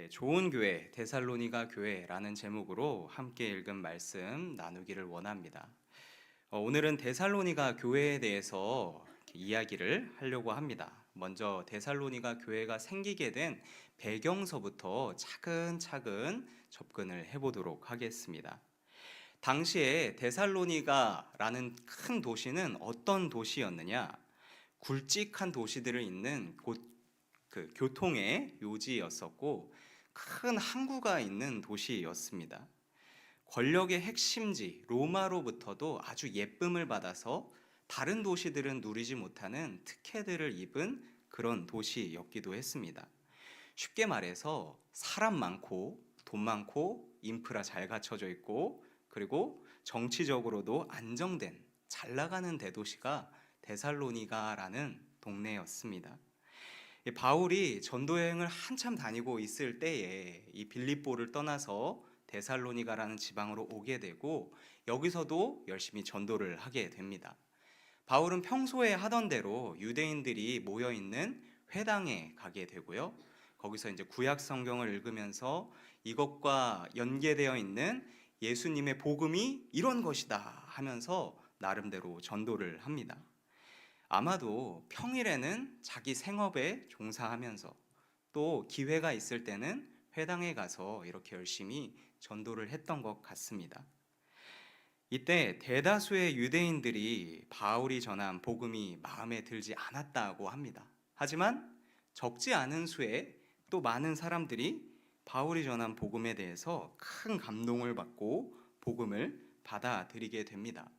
네, 좋은 교회, 데살로니가 교회라는 제목으로 함께 읽은 말씀 나누기를 원합니다. 오늘은 데살로니가 교회에 대해서 이렇게 이야기를 하려고 합니다. 먼저 데살로니가 교회가 생기게 된 배경서부터 차근차근 접근을 해보도록 하겠습니다. 당시에 데살로니가라는 큰 도시는 어떤 도시였느냐? 굵직한 도시들을 잇는 그 교통의 요지였었고 큰 항구가 있는 도시였습니다. 권력의 핵심지 로마로부터도 아주 예쁨을 받아서 다른 도시들은 누리지 못하는 특혜들을 입은 그런 도시였기도 했습니다. 쉽게 말해서 사람 많고 돈 많고 인프라 잘 갖춰져 있고 그리고 정치적으로도 안정된 잘 나가는 대도시가 데살로니가라는 동네였습니다. 바울이 전도 여행을 한참 다니고 있을 때에 이 빌립보를 떠나서 데살로니가라는 지방으로 오게 되고 여기서도 열심히 전도를 하게 됩니다. 바울은 평소에 하던 대로 유대인들이 모여 있는 회당에 가게 되고요. 거기서 이제 구약 성경을 읽으면서 이것과 연계되어 있는 예수님의 복음이 이런 것이다 하면서 나름대로 전도를 합니다. 아마도 평일에는 자기 생업에 종사하면서 또 기회가 있을 때는 회당에 가서 이렇게 열심히 전도를 했던 것 같습니다. 이때 대다수의 유대인들이 바울이 전한 복음이 마음에 들지 않았다고 합니다. 하지만 적지 않은 수의 또 많은 사람들이 바울이 전한 복음에 대해서 큰 감동을 받고 복음을 받아들이게 됩니다.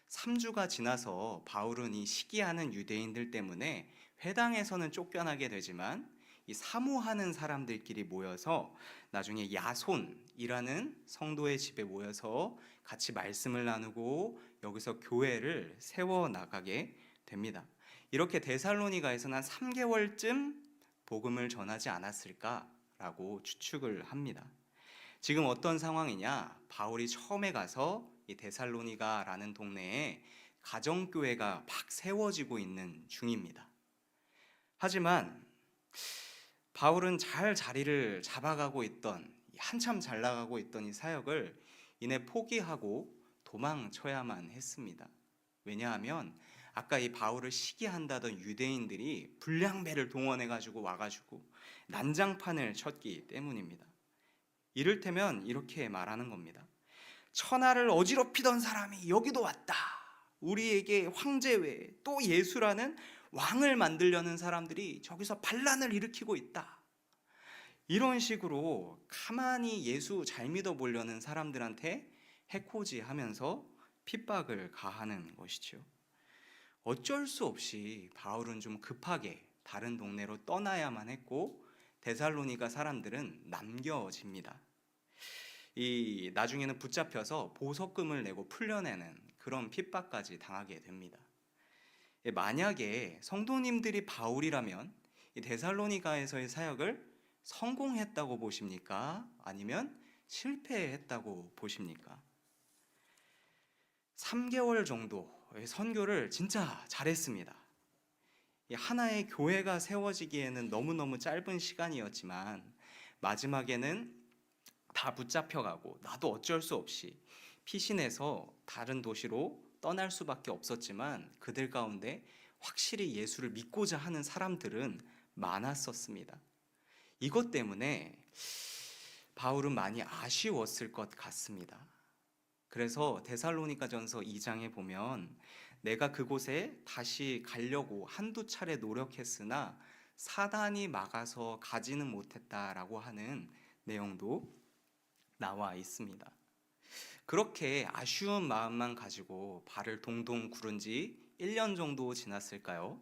3주가 지나서 바울은 이 시기하는 유대인들 때문에 회당에서는 쫓겨나게 되지만 이 사모하는 사람들끼리 모여서 나중에 야손이라는 성도의 집에 모여서 같이 말씀을 나누고 여기서 교회를 세워나가게 됩니다. 이렇게 데살로니가에서는 한 3개월쯤 복음을 전하지 않았을까라고 추측을 합니다. 지금 어떤 상황이냐? 바울이 처음에 가서 이 데살로니가라는 동네에 가정교회가 막 세워지고 있는 중입니다. 하지만 바울은 잘 자리를 잡아가고 있던 한참 잘 나가고 있던 이 사역을 이내 포기하고 도망쳐야만 했습니다. 왜냐하면 아까 이 바울을 시기한다던 유대인들이 불량배를 동원해가지고 와가지고 난장판을 쳤기 때문입니다. 이를테면 이렇게 말하는 겁니다. 천하를 어지럽히던 사람이 여기도 왔다. 우리에게 황제 외에 또 예수라는 왕을 만들려는 사람들이 저기서 반란을 일으키고 있다. 이런 식으로 가만히 예수 잘 믿어보려는 사람들한테 해코지하면서 핍박을 가하는 것이죠. 어쩔 수 없이 바울은 좀 급하게 다른 동네로 떠나야만 했고 데살로니가 사람들은 남겨집니다. 나중에는 붙잡혀서 보석금을 내고 풀려내는 그런 핍박까지 당하게 됩니다. 만약에 성도님들이 바울이라면 이 데살로니가에서의 사역을 성공했다고 보십니까? 아니면 실패했다고 보십니까? 3개월 정도 선교를 진짜 잘했습니다. 하나의 교회가 세워지기에는 너무너무 짧은 시간이었지만 마지막에는 다 붙잡혀가고 나도 어쩔 수 없이 피신해서 다른 도시로 떠날 수밖에 없었지만 그들 가운데 확실히 예수를 믿고자 하는 사람들은 많았었습니다. 이것 때문에 바울은 많이 아쉬웠을 것 같습니다. 그래서 데살로니가전서 2장에 보면 내가 그곳에 다시 가려고 한두 차례 노력했으나 사단이 막아서 가지는 못했다라고 하는 내용도 나와 있습니다. 그렇게 아쉬운 마음만 가지고 발을 동동 구른 지 1년 정도 지났을까요?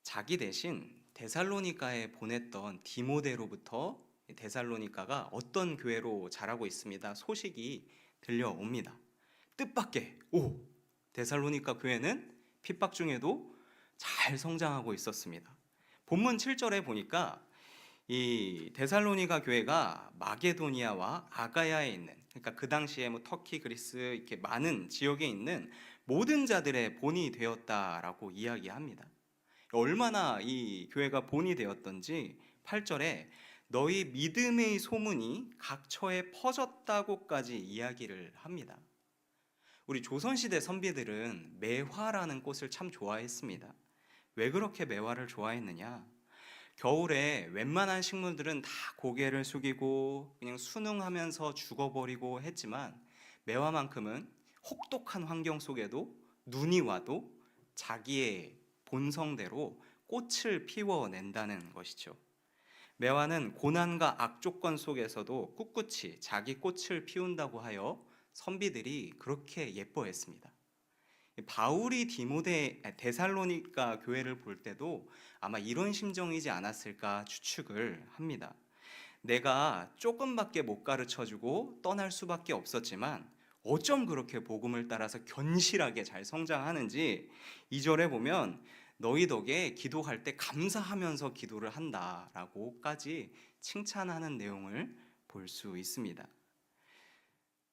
자기 대신 데살로니가에 보냈던 디모데로부터 데살로니가가 어떤 교회로 자라고 있습니다. 소식이 들려옵니다. 뜻밖의 데살로니가 교회는 핍박 중에도 잘 성장하고 있었습니다. 본문 7절에 보니까 이 데살로니가 교회가 마게도니아와 아가야에 있는, 그러니까 그 당시에 뭐 터키, 그리스 이렇게 많은 지역에 있는 모든 자들의 본이 되었다라고 이야기합니다. 얼마나 이 교회가 본이 되었던지 8절에 너희 믿음의 소문이 각처에 퍼졌다고까지 이야기를 합니다. 우리 조선시대 선비들은 매화라는 꽃을 참 좋아했습니다. 왜 그렇게 매화를 좋아했느냐? 겨울에 웬만한 식물들은 다 고개를 숙이고 그냥 순응하면서 죽어버리고 했지만 매화만큼은 혹독한 환경 속에도 눈이 와도 자기의 본성대로 꽃을 피워낸다는 것이죠. 매화는 고난과 악조건 속에서도 꿋꿋이 자기 꽃을 피운다고 하여 선비들이 그렇게 예뻐했습니다. 바울이 데살로니가 교회를 볼 때도 아마 이런 심정이지 않았을까 추측을 합니다. 내가 조금밖에 못 가르쳐주고 떠날 수밖에 없었지만 어쩜 그렇게 복음을 따라서 견실하게 잘 성장하는지 2절에 보면 너희 덕에 기도할 때 감사하면서 기도를 한다라고까지 칭찬하는 내용을 볼 수 있습니다.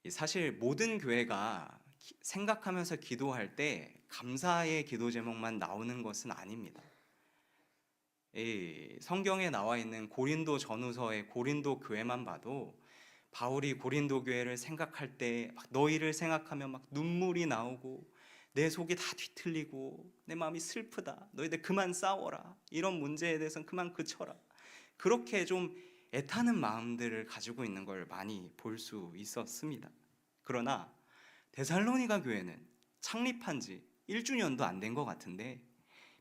사실 모든 교회가 생각하면서 기도할 때 감사의 기도 제목만 나오는 것은 아닙니다. 성경에 나와 있는 고린도 전후서의 고린도 교회만 봐도 바울이 고린도 교회를 생각할 때 막 너희를 생각하면 막 눈물이 나오고 내 속이 다 뒤틀리고 내 마음이 슬프다. 너희들 그만 싸워라. 이런 문제에 대해서는 그만 그쳐라. 그렇게 좀 애타는 마음들을 가지고 있는 걸 많이 볼 수 있었습니다. 그러나 데살로니가 교회는 창립한 지 1주년도 안 된 것 같은데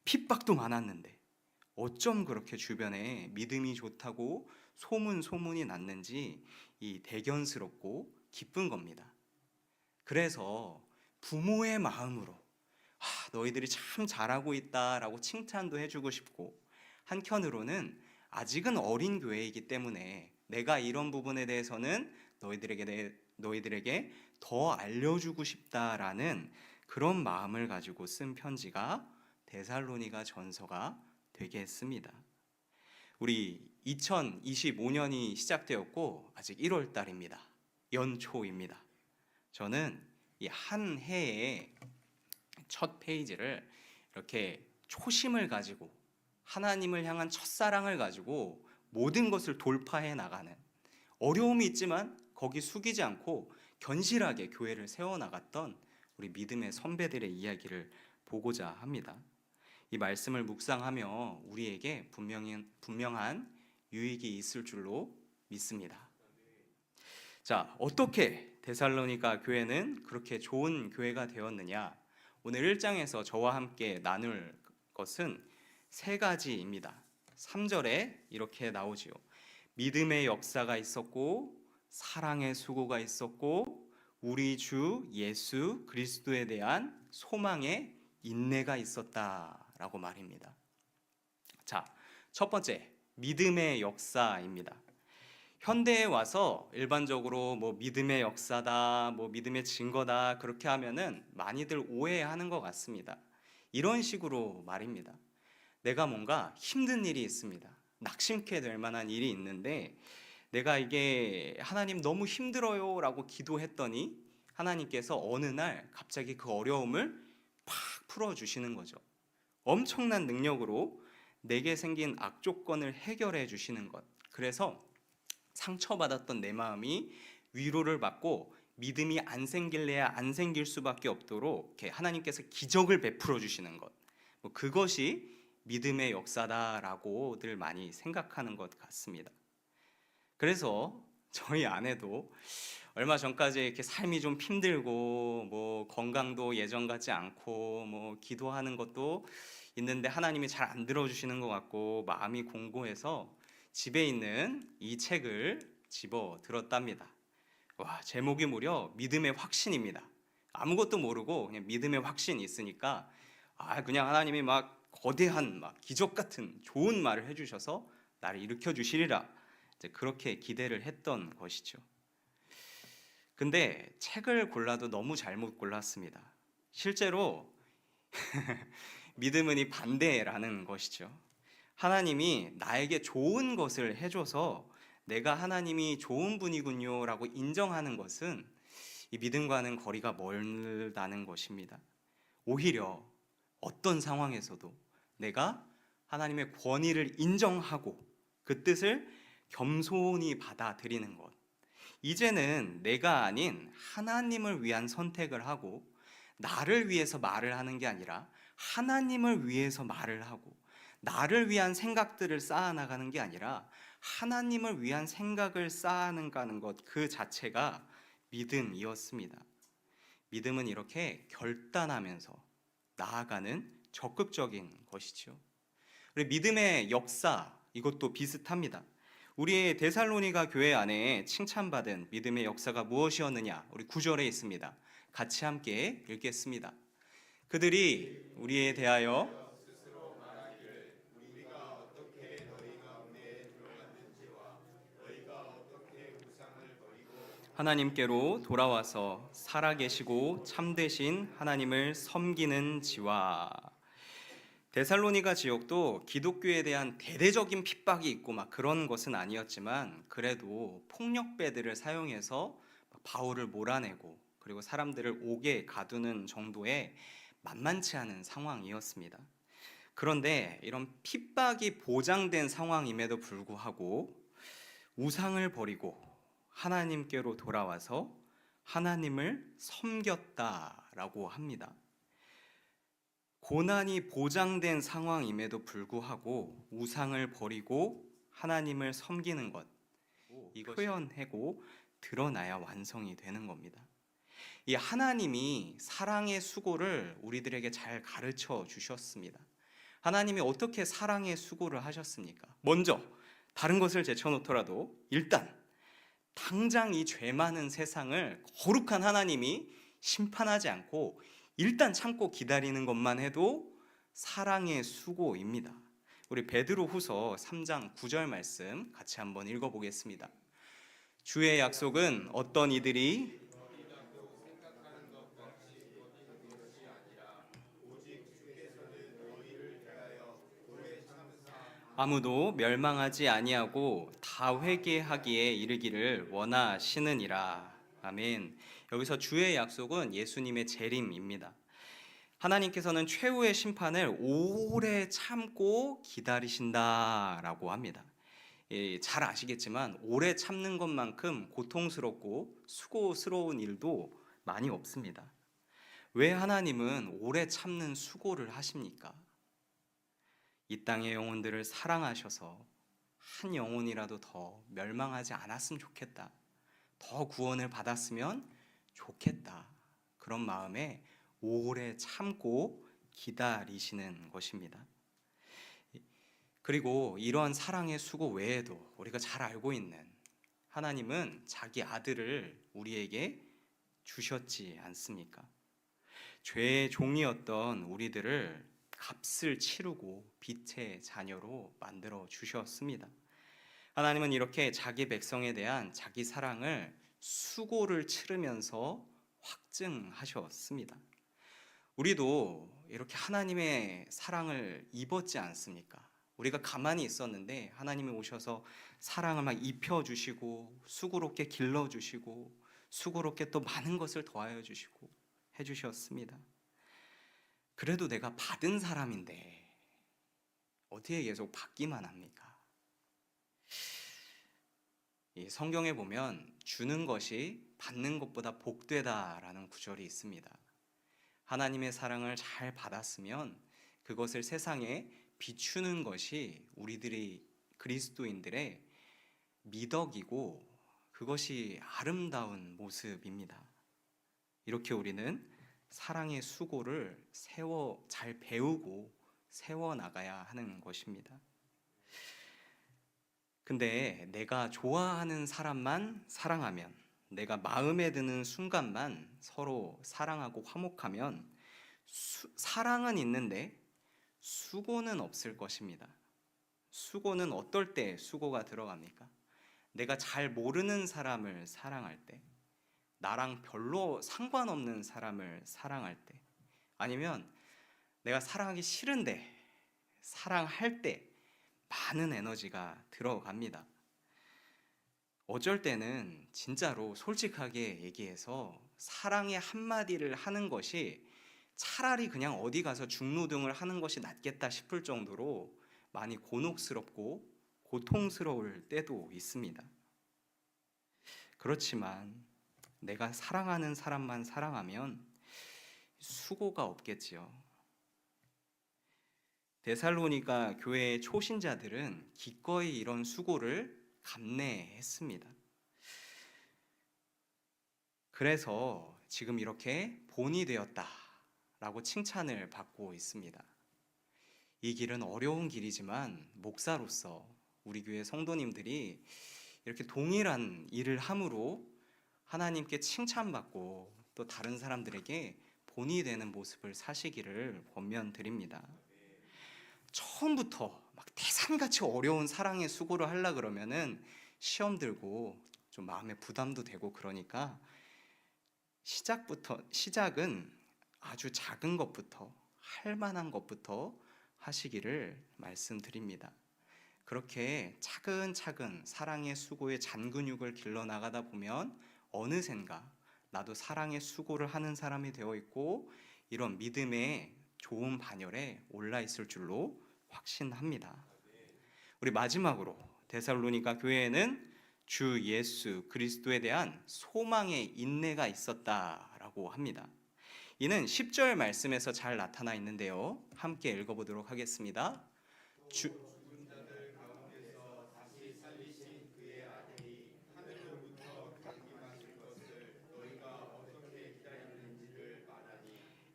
핍박도 많았는데 어쩜 그렇게 주변에 믿음이 좋다고 소문이 났는지 이 대견스럽고 기쁜 겁니다. 그래서 부모의 마음으로 너희들이 참 잘하고 있다라고 칭찬도 해주고 싶고 한편으로는 아직은 어린 교회이기 때문에 내가 이런 부분에 대해서는 너희들에게 더 알려주고 싶다라는 그런 마음을 가지고 쓴 편지가 데살로니가 전서가 되겠습니다. 우리 2025년이 시작되었고 아직 1월 달입니다. 연초입니다. 저는 이 한 해의 첫 페이지를 이렇게 초심을 가지고 하나님을 향한 첫사랑을 가지고 모든 것을 돌파해 나가는 어려움이 있지만 거기 숙이지 않고 견실하게 교회를 세워나갔던 우리 믿음의 선배들의 이야기를 보고자 합니다. 이 말씀을 묵상하며 우리에게 분명한 유익이 있을 줄로 믿습니다. 자, 어떻게 데살로니가 교회는 그렇게 좋은 교회가 되었느냐? 오늘 1장에서 저와 함께 나눌 것은 세 가지입니다. 3절에 이렇게 나오지요. 믿음의 역사가 있었고 사랑의 수고가 있었고 우리 주 예수 그리스도에 대한 소망의 인내가 있었다라고 말입니다. 자, 첫 번째 믿음의 역사입니다. 현대에 와서 일반적으로 뭐 믿음의 역사다, 뭐 믿음의 증거다 그렇게 하면은 많이들 오해하는 것 같습니다. 이런 식으로 말입니다. 내가 뭔가 힘든 일이 있습니다. 낙심케 될 만한 일이 있는데 내가 이게 하나님 너무 힘들어요 라고 기도했더니 하나님께서 어느 날 갑자기 그 어려움을 팍 풀어주시는 거죠. 엄청난 능력으로 내게 생긴 악조건을 해결해 주시는 것. 그래서 상처받았던 내 마음이 위로를 받고 믿음이 안 생길래야 안 생길 수밖에 없도록 이렇게 하나님께서 기적을 베풀어 주시는 것. 그것이 믿음의 역사다라고들 많이 생각하는 것 같습니다. 그래서 저희 아내도 얼마 전까지 이렇게 삶이 좀 힘들고 뭐 건강도 예전 같지 않고 뭐 기도하는 것도 있는데 하나님이 잘 안 들어주시는 것 같고 마음이 공고해서 집에 있는 이 책을 집어 들었답니다. 와, 제목이 무려 믿음의 확신입니다. 아무것도 모르고 그냥 믿음의 확신이 있으니까 그냥 하나님이 막 거대한 막 기적 같은 좋은 말을 해주셔서 나를 일으켜 주시리라 이제 그렇게 기대를 했던 것이죠. 근데 책을 골라도 너무 잘못 골랐습니다. 실제로 믿음은 이 반대라는 것이죠. 하나님이 나에게 좋은 것을 해줘서 내가 하나님이 좋은 분이군요 라고 인정하는 것은 이 믿음과는 거리가 멀다는 것입니다. 오히려 어떤 상황에서도 내가 하나님의 권위를 인정하고 그 뜻을 겸손히 받아들이는 것. 이제는 내가 아닌 하나님을 위한 선택을 하고 나를 위해서 말을 하는 게 아니라 하나님을 위해서 말을 하고 나를 위한 생각들을 쌓아나가는 게 아니라 하나님을 위한 생각을 쌓아가는 것 그 자체가 믿음이었습니다. 믿음은 이렇게 결단하면서 나아가는 적극적인 것이죠. 그리고 믿음의 역사 이것도 비슷합니다. 우리의 데살로니가 교회 안에 칭찬받은 믿음의 역사가 무엇이었느냐? 우리 9절에 있습니다. 같이 함께 읽겠습니다. 그들이 우리에 대하여 하나님께로 돌아와서 살아계시고 참되신 하나님을 섬기는 지와. 데살로니가 지역도 기독교에 대한 대대적인 핍박이 있고 막 그런 것은 아니었지만 그래도 폭력배들을 사용해서 바울을 몰아내고 그리고 사람들을 옥에 가두는 정도의 만만치 않은 상황이었습니다. 그런데 이런 핍박이 보장된 상황임에도 불구하고 우상을 버리고 하나님께로 돌아와서 하나님을 섬겼다라고 합니다. 고난이 보장된 상황임에도 불구하고 우상을 버리고 하나님을 섬기는 것, 이것이 표현하고 드러나야 완성이 되는 겁니다. 이 하나님이 사랑의 수고를 우리들에게 잘 가르쳐 주셨습니다. 하나님이 어떻게 사랑의 수고를 하셨습니까? 먼저 다른 것을 제쳐놓더라도 일단 당장 이 죄 많은 세상을 거룩한 하나님이 심판하지 않고 일단 참고 기다리는 것만 해도 사랑의 수고입니다. 우리 베드로후서 3장 9절 말씀 같이 한번 읽어보겠습니다. 주의 약속은 어떤 이들이 아무도 멸망하지 아니하고 다 회개하기에 이르기를 원하시느니라. 아멘. 여기서 주의 약속은 예수님의 재림입니다. 하나님께서는 최후의 심판을 오래 참고 기다리신다라고 합니다. 잘 아시겠지만 오래 참는 것만큼 고통스럽고 수고스러운 일도 많이 없습니다. 왜 하나님은 오래 참는 수고를 하십니까? 이 땅의 영혼들을 사랑하셔서 한 영혼이라도 더 멸망하지 않았으면 좋겠다. 더 구원을 받았으면 좋겠다. 그런 마음에 오래 참고 기다리시는 것입니다. 그리고 이러한 사랑의 수고 외에도 우리가 잘 알고 있는 하나님은 자기 아들을 우리에게 주셨지 않습니까? 죄의 종이었던 우리들을 값을 치르고 빛의 자녀로 만들어 주셨습니다. 하나님은 이렇게 자기 백성에 대한 자기 사랑을 수고를 치르면서 확증하셨습니다. 우리도 이렇게 하나님의 사랑을 입었지 않습니까? 우리가 가만히 있었는데 하나님이 오셔서 사랑을 막 입혀주시고 수고롭게 길러주시고 수고롭게 또 많은 것을 더하여 주시고 해주셨습니다. 그래도 내가 받은 사람인데 어떻게 계속 받기만 합니까? 이 성경에 보면 주는 것이 받는 것보다 복되다라는 구절이 있습니다. 하나님의 사랑을 잘 받았으면 그것을 세상에 비추는 것이 우리들이 그리스도인들의 미덕이고 그것이 아름다운 모습입니다. 이렇게 우리는 사랑의 수고를 잘 배우고 세워나가야 하는 것입니다. 근데 내가 좋아하는 사람만 사랑하면, 내가 마음에 드는 순간만 서로 사랑하고 화목하면 사랑은 있는데 수고는 없을 것입니다. 수고는 어떨 때 수고가 들어갑니까? 내가 잘 모르는 사람을 사랑할 때, 나랑 별로 상관없는 사람을 사랑할 때, 아니면 내가 사랑하기 싫은데 사랑할 때 많은 에너지가 들어갑니다. 어쩔 때는 진짜로 솔직하게 얘기해서 사랑의 한마디를 하는 것이 차라리 그냥 어디 가서 중노동을 하는 것이 낫겠다 싶을 정도로 많이 곤혹스럽고 고통스러울 때도 있습니다. 그렇지만 내가 사랑하는 사람만 사랑하면 수고가 없겠지요. 데살로니가 교회의 초신자들은 기꺼이 이런 수고를 감내했습니다. 그래서 지금 이렇게 본이 되었다라고 칭찬을 받고 있습니다. 이 길은 어려운 길이지만 목사로서 우리 교회 성도님들이 이렇게 동일한 일을 함으로 하나님께 칭찬받고 또 다른 사람들에게 본이 되는 모습을 사시기를 권면드립니다. 처음부터 막 태산같이 어려운 사랑의 수고를 하려 그러면은 시험 들고 좀 마음에 부담도 되고 그러니까 시작은 아주 작은 것부터 할 만한 것부터 하시기를 말씀드립니다. 그렇게 차근차근 사랑의 수고의 잔근육을 길러나가다 보면 어느샌가 나도 사랑의 수고를 하는 사람이 되어 있고 이런 믿음의 좋은 반열에 올라 있을 줄로 확신합니다. 우리 마지막으로 데살로니가 교회에는 주 예수 그리스도에 대한 소망의 인내가 있었다라고 합니다. 이는 10절 말씀에서 잘 나타나 있는데요. 함께 읽어보도록 하겠습니다.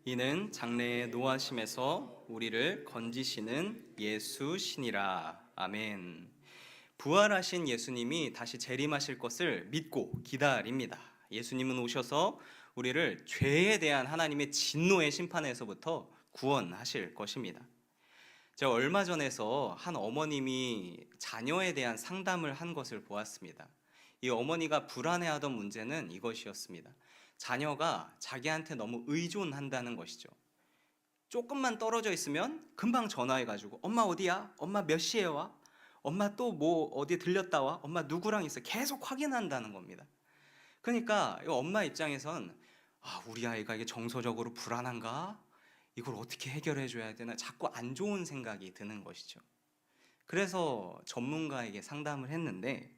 이는 장래의 노하심에서 우리를 건지시는 예수시니라. 아멘. 부활하신 예수님이 다시 재림하실 것을 믿고 기다립니다. 예수님은 오셔서 우리를 죄에 대한 하나님의 진노의 심판에서부터 구원하실 것입니다. 제가 얼마 전에서 한 어머님이 자녀에 대한 상담을 한 것을 보았습니다. 이 어머니가 불안해하던 문제는 이것이었습니다. 자녀가 자기한테 너무 의존한다는 것이죠. 조금만 떨어져 있으면 금방 전화해가지고 엄마 어디야? 엄마 몇 시에 와? 엄마 또 뭐 어디 들렸다 와? 엄마 누구랑 있어? 계속 확인한다는 겁니다. 그러니까 엄마 입장에선 우리 아이가 이게 정서적으로 불안한가? 이걸 어떻게 해결해 줘야 되나? 자꾸 안 좋은 생각이 드는 것이죠. 그래서 전문가에게 상담을 했는데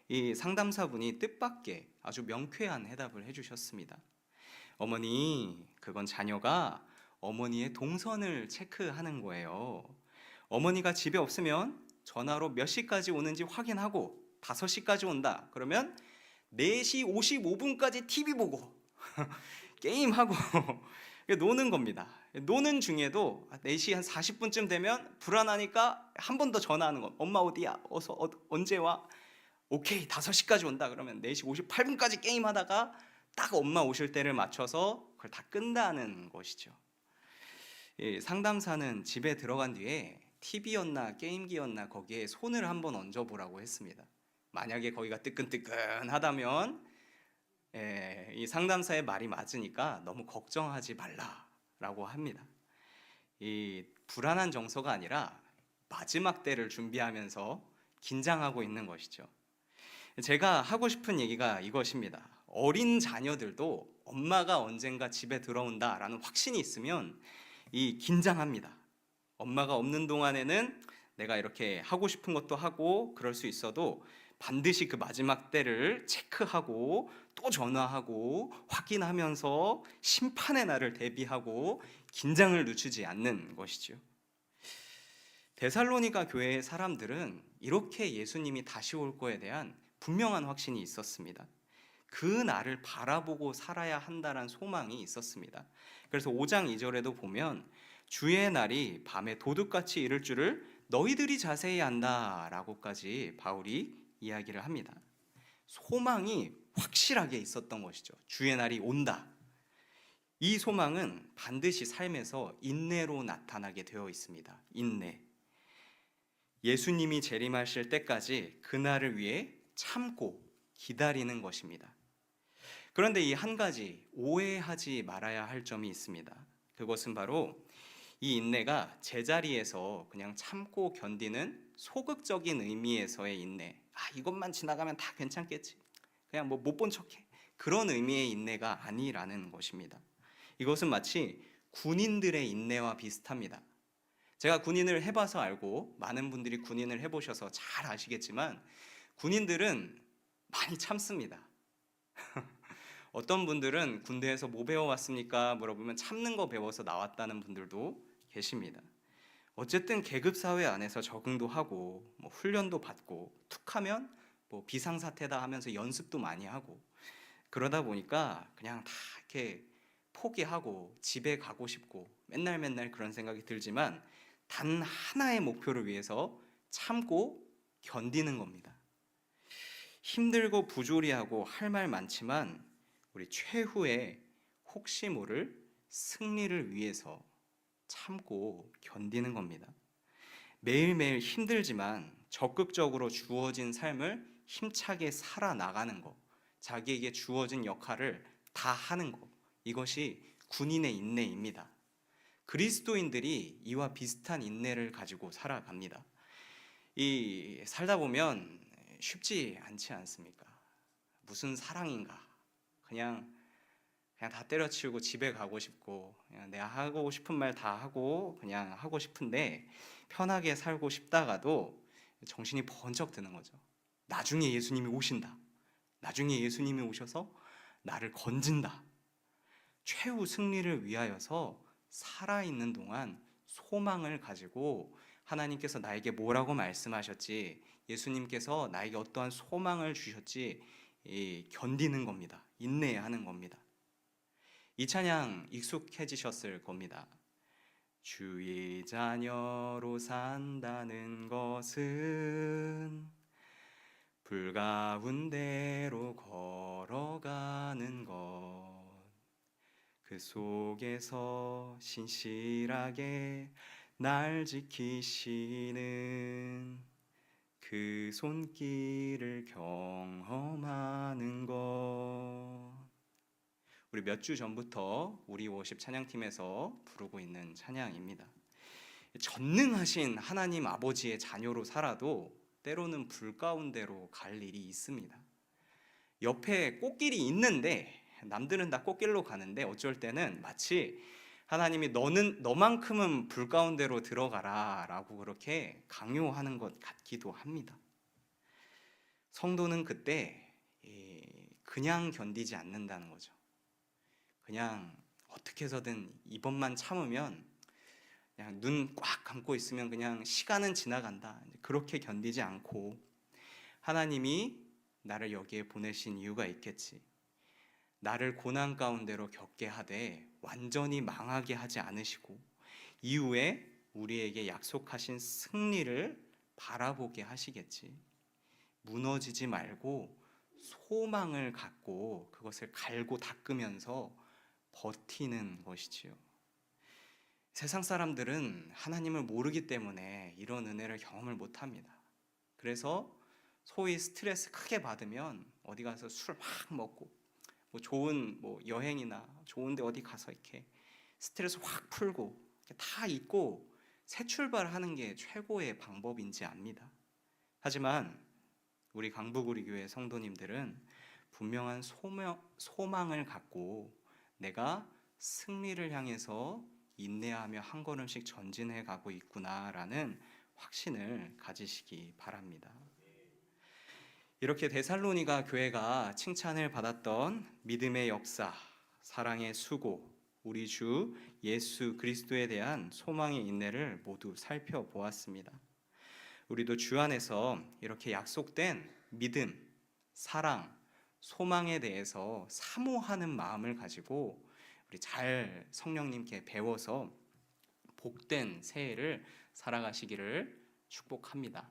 이 상담사분이 뜻밖의 아주 명쾌한 해답을 해주셨습니다. 어머니, 그건 자녀가 어머니의 동선을 체크하는 거예요. 어머니가 집에 없으면 전화로 몇 시까지 오는지 확인하고 5시까지 온다. 그러면 4시 55분까지 TV 보고 게임하고 노는 겁니다. 노는 중에도 4시 한 40분쯤 되면 불안하니까 한 번 더 전화하는 거. 엄마 어디야? 언제 와? 오케이, 5시까지 온다. 그러면 4시 58분까지 게임하다가 딱 엄마 오실 때를 맞춰서 그걸 다 끈다는 것이죠. 상담사는 집에 들어간 뒤에 TV였나 게임기였나 거기에 손을 한번 얹어보라고 했습니다. 만약에 거기가 뜨끈뜨끈하다면 이 상담사의 말이 맞으니까 너무 걱정하지 말라라고 합니다. 이 불안한 정서가 아니라 마지막 때를 준비하면서 긴장하고 있는 것이죠. 제가 하고 싶은 얘기가 이것입니다. 어린 자녀들도 엄마가 언젠가 집에 들어온다라는 확신이 있으면 긴장합니다. 엄마가 없는 동안에는 내가 이렇게 하고 싶은 것도 하고 그럴 수 있어도 반드시 그 마지막 때를 체크하고 또 전화하고 확인하면서 심판의 날을 대비하고 긴장을 늦추지 않는 것이죠. 데살로니가 교회의 사람들은 이렇게 예수님이 다시 올 거에 대한 분명한 확신이 있었습니다. 그 날을 바라보고 살아야 한다는 소망이 있었습니다. 그래서 5장 2절에도 보면 주의 날이 밤에 도둑같이 이를 줄을 너희들이 자세히 안다라고까지 바울이 이야기를 합니다. 소망이 확실하게 있었던 것이죠. 주의 날이 온다. 이 소망은 반드시 삶에서 인내로 나타나게 되어 있습니다. 인내. 예수님이 재림하실 때까지 그날을 위해 참고 기다리는 것입니다. 그런데 이 한 가지 오해하지 말아야 할 점이 있습니다. 그것은 바로 이 인내가 제자리에서 그냥 참고 견디는 소극적인 의미에서의 인내. 이것만 지나가면 다 괜찮겠지. 그냥 뭐 못 본 척해. 그런 의미의 인내가 아니라는 것입니다. 이것은 마치 군인들의 인내와 비슷합니다. 제가 군인을 해봐서 알고 많은 분들이 군인을 해보셔서 잘 아시겠지만 군인들은 많이 참습니다. 어떤 분들은 군대에서 뭐 배워왔습니까? 물어보면 참는 거 배워서 나왔다는 분들도 계십니다. 어쨌든 계급 사회 안에서 적응도 하고 뭐 훈련도 받고 툭하면 뭐 비상사태다 하면서 연습도 많이 하고 그러다 보니까 그냥 다 이렇게 포기하고 집에 가고 싶고 맨날 그런 생각이 들지만 단 하나의 목표를 위해서 참고 견디는 겁니다. 힘들고 부조리하고 할 말 많지만 우리 최후의 혹시 모를 승리를 위해서 참고 견디는 겁니다. 매일매일 힘들지만 적극적으로 주어진 삶을 힘차게 살아나가는 것, 자기에게 주어진 역할을 다 하는 것, 이것이 군인의 인내입니다. 그리스도인들이 이와 비슷한 인내를 가지고 살아갑니다. 이 살다 보면 쉽지 않지 않습니까? 무슨 사랑인가? 그냥 다 때려치우고 집에 가고 싶고 그냥 내가 하고 싶은 말 다 하고 그냥 하고 싶은데 편하게 살고 싶다가도 정신이 번쩍 드는 거죠. 나중에 예수님이 오신다. 나중에 예수님이 오셔서 나를 건진다. 최후 승리를 위하여서 살아있는 동안 소망을 가지고 하나님께서 나에게 뭐라고 말씀하셨지, 예수님께서 나에게 어떠한 소망을 주셨지 견디는 겁니다. 인내하는 겁니다. 이 찬양 익숙해지셨을 겁니다. 주의 자녀로 산다는 것은 불 가운데로 걸어가는 것, 그 속에서 신실하게 날 지키시는 그 손길을 경험하는 것. 우리 몇 주 전부터 우리 워십 찬양팀에서 부르고 있는 찬양입니다. 전능하신 하나님 아버지의 자녀로 살아도 때로는 불 가운데로 갈 일이 있습니다. 옆에 꽃길이 있는데 남들은 다 꽃길로 가는데 어쩔 때는 마치 하나님이 너만큼은 불 가운데로 들어가라 라고 그렇게 강요하는 것 같기도 합니다. 성도는 그때 그냥 견디지 않는다는 거죠. 그냥 어떻게 해서든 이번만 참으면 그냥 눈 꽉 감고 있으면 그냥 시간은 지나간다, 그렇게 견디지 않고 하나님이 나를 여기에 보내신 이유가 있겠지, 나를 고난 가운데로 겪게 하되 완전히 망하게 하지 않으시고 이후에 우리에게 약속하신 승리를 바라보게 하시겠지, 무너지지 말고 소망을 갖고 그것을 갈고 닦으면서 버티는 것이지요. 세상 사람들은 하나님을 모르기 때문에 이런 은혜를 경험을 못합니다. 그래서 소위 스트레스 크게 받으면 어디 가서 술 막 먹고 뭐 좋은 여행이나 좋은데 어디 가서 이렇게 스트레스 확 풀고 다 잊고 새 출발하는 게 최고의 방법인지 압니다. 하지만 우리 강북우리 교회 성도님들은 분명한 소망을 갖고 내가 승리를 향해서 인내하며 한 걸음씩 전진해 가고 있구나라는 확신을 가지시기 바랍니다. 이렇게 데살로니가 교회가 칭찬을 받았던 믿음의 역사, 사랑의 수고, 우리 주 예수 그리스도에 대한 소망의 인내를 모두 살펴보았습니다. 우리도 주 안에서 이렇게 약속된 믿음, 사랑, 소망에 대해서 사모하는 마음을 가지고 우리 잘 성령님께 배워서 복된 새해를 살아가시기를 축복합니다.